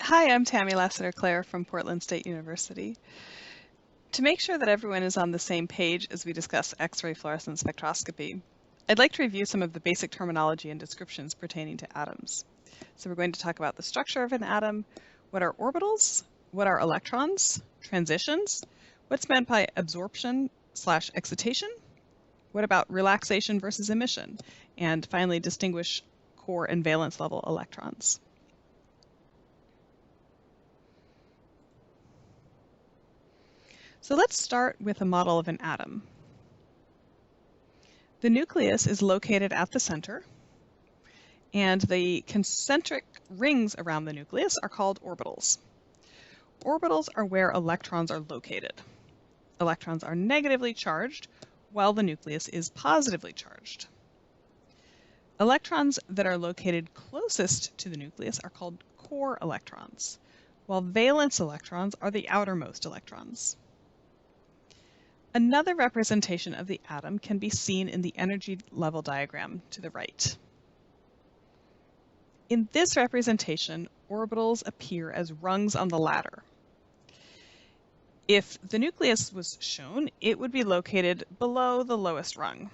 Hi, I'm Tammy Lassiter-Clare from Portland State University. To make sure that everyone is on the same page as we discuss X-ray fluorescence spectroscopy, I'd like to review some of the basic terminology and descriptions pertaining to atoms. So we're going to talk about the structure of an atom, what are orbitals, what are electrons, transitions, what's meant by absorption/excitation, what about relaxation versus emission, and finally distinguish core and valence level electrons. So let's start with a model of an atom. The nucleus is located at the center, and the concentric rings around the nucleus are called orbitals. Orbitals are where electrons are located. Electrons are negatively charged, while the nucleus is positively charged. Electrons that are located closest to the nucleus are called core electrons, while valence electrons are the outermost electrons. Another representation of the atom can be seen in the energy level diagram to the right. In this representation, orbitals appear as rungs on the ladder. If the nucleus was shown, it would be located below the lowest rung.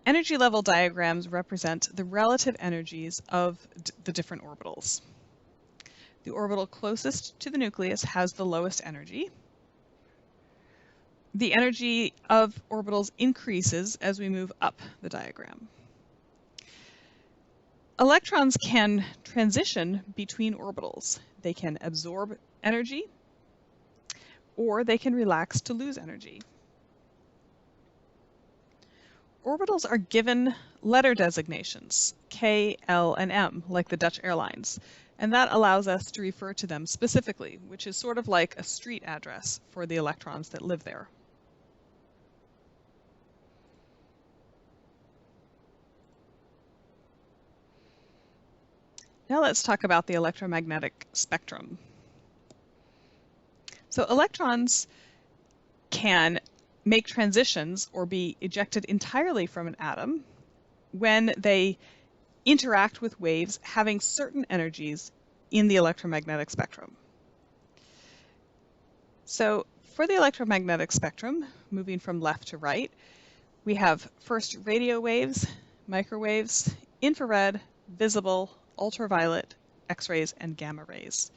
Energy level diagrams represent the relative energies of the different orbitals. The orbital closest to the nucleus has the lowest energy. The energy of orbitals increases as we move up the diagram. Electrons can transition between orbitals. They can absorb energy, or they can relax to lose energy. Orbitals are given letter designations, K, L, and M, like the Dutch airlines, and that allows us to refer to them specifically, which is sort of like a street address for the electrons that live there. Now let's talk about the electromagnetic spectrum. So electrons can make transitions or be ejected entirely from an atom when they interact with waves having certain energies in the electromagnetic spectrum. So for the electromagnetic spectrum, moving from left to right, we have first radio waves, microwaves, infrared, visible, ultraviolet, X-rays, and gamma rays.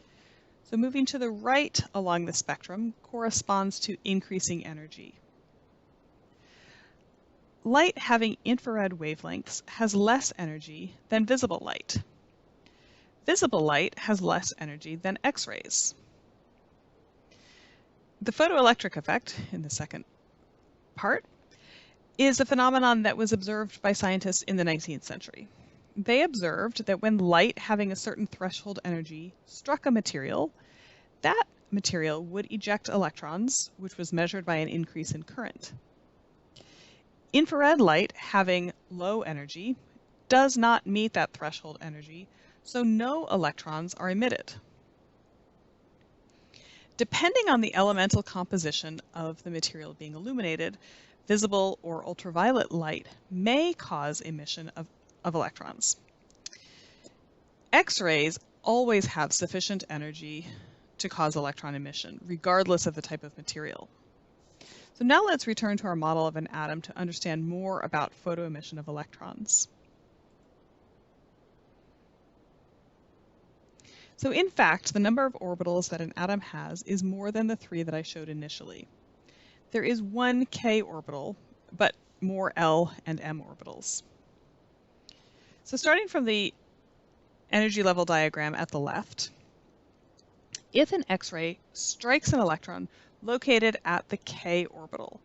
So moving to the right along the spectrum corresponds to increasing energy. Light having infrared wavelengths has less energy than visible light. Visible light has less energy than X-rays. The photoelectric effect, in the second part, is a phenomenon that was observed by scientists in the 19th century. They observed that when light having a certain threshold energy struck a material, that material would eject electrons, which was measured by an increase in current. Infrared light having low energy does not meet that threshold energy, so no electrons are emitted. Depending on the elemental composition of the material being illuminated, visible or ultraviolet light may cause emission of electrons. X-rays always have sufficient energy to cause electron emission, regardless of the type of material. So now let's return to our model of an atom to understand more about photoemission of electrons. So in fact, the number of orbitals that an atom has is more than the 3 that I showed initially. There is one k orbital, but more L and M orbitals. So starting from the energy level diagram at the left, if an X-ray strikes an electron located at the k orbital,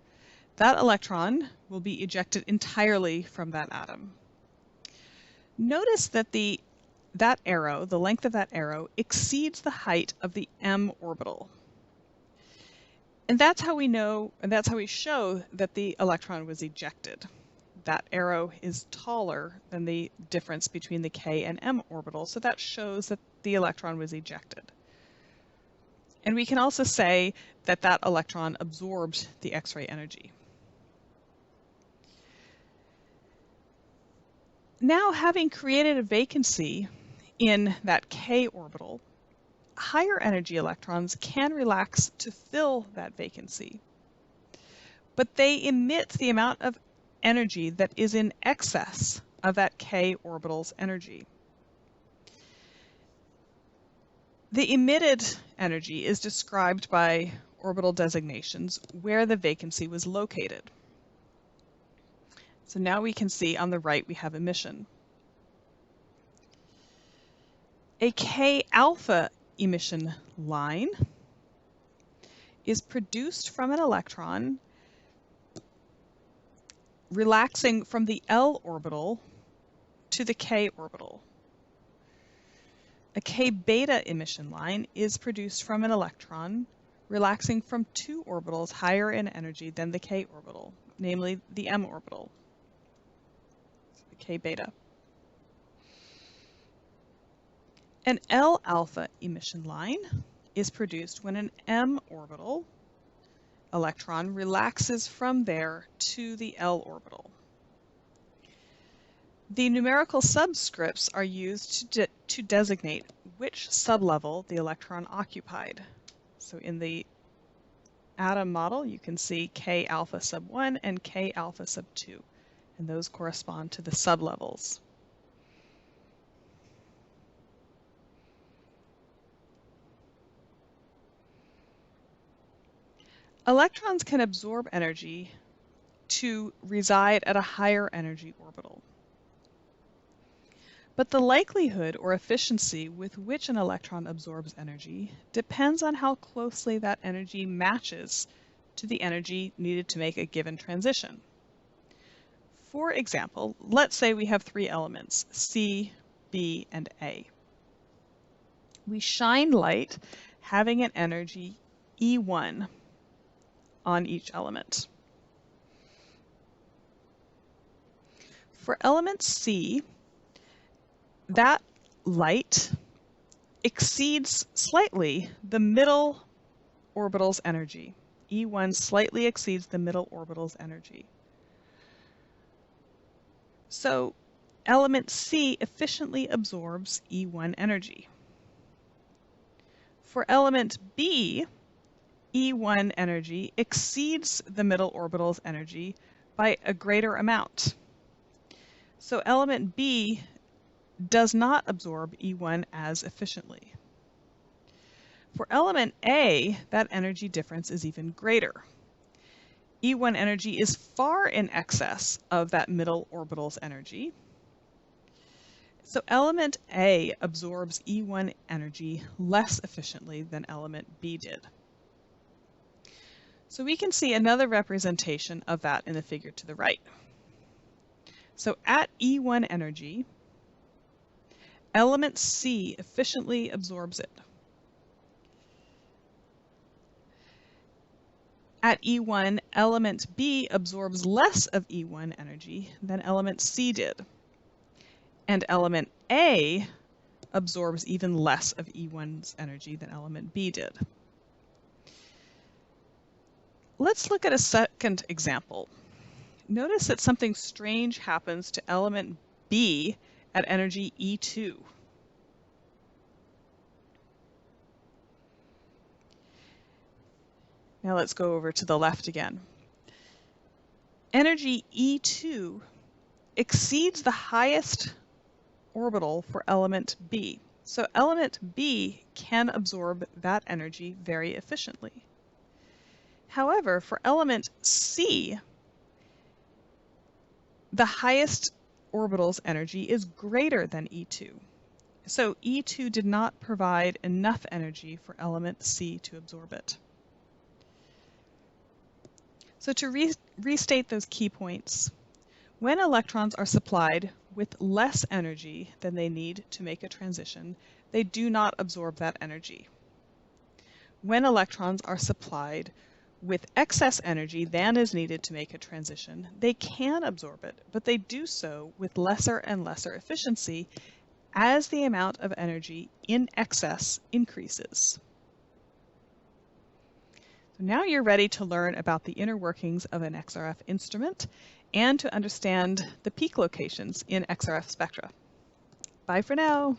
that electron will be ejected entirely from that atom. Notice that that arrow, the length of that arrow, exceeds the height of the m orbital. And that's how we know, and that's how we show that the electron was ejected. That arrow is taller than the difference between the k and m orbital, so that shows that the electron was ejected. And we can also say that that electron absorbed the X-ray energy. Now, having created a vacancy in that k orbital, higher energy electrons can relax to fill that vacancy, but they emit the amount of energy that is in excess of that k orbital's energy. The emitted energy is described by orbital designations where the vacancy was located. So now we can see on the right we have emission. A K alpha emission line is produced from an electron relaxing from the L orbital to the K orbital. A K beta emission line is produced from an electron relaxing from two orbitals higher in energy than the K orbital, namely the M orbital, the K beta. An L alpha emission line is produced when an M orbital electron relaxes from there to the L orbital. The numerical subscripts are used to designate which sublevel the electron occupied. So in the atom model, you can see K alpha sub 1 and K alpha sub 2, and those correspond to the sublevels. Electrons can absorb energy to reside at a higher energy orbital. But the likelihood or efficiency with which an electron absorbs energy depends on how closely that energy matches to the energy needed to make a given transition. For example, let's say we have three elements, C, B, and A. We shine light having an energy E1 on each element. For element C, that light exceeds slightly the middle orbital's energy. E1 slightly exceeds the middle orbital's energy. So element C efficiently absorbs E1 energy. For element B, E1 energy exceeds the middle orbital's energy by a greater amount. So element B does not absorb E1 as efficiently. For element A, that energy difference is even greater. E1 energy is far in excess of that middle orbital's energy. So element A absorbs E1 energy less efficiently than element B did. So we can see another representation of that in the figure to the right. So at E1 energy, element C efficiently absorbs it. At E1, element B absorbs less of E1 energy than element C did. And element A absorbs even less of E1's energy than element B did. Let's look at a second example. Notice that something strange happens to element B at energy E2. Now let's go over to the left again. Energy E2 exceeds the highest orbital for element B. So element B can absorb that energy very efficiently. However, for element C, the highest orbital's energy is greater than E2. So E2 did not provide enough energy for element C to absorb it. So to restate those key points, when electrons are supplied with less energy than they need to make a transition, they do not absorb that energy. When electrons are supplied with excess energy than is needed to make a transition, they can absorb it, but they do so with lesser and lesser efficiency as the amount of energy in excess increases. So now you're ready to learn about the inner workings of an XRF instrument and to understand the peak locations in XRF spectra. Bye for now.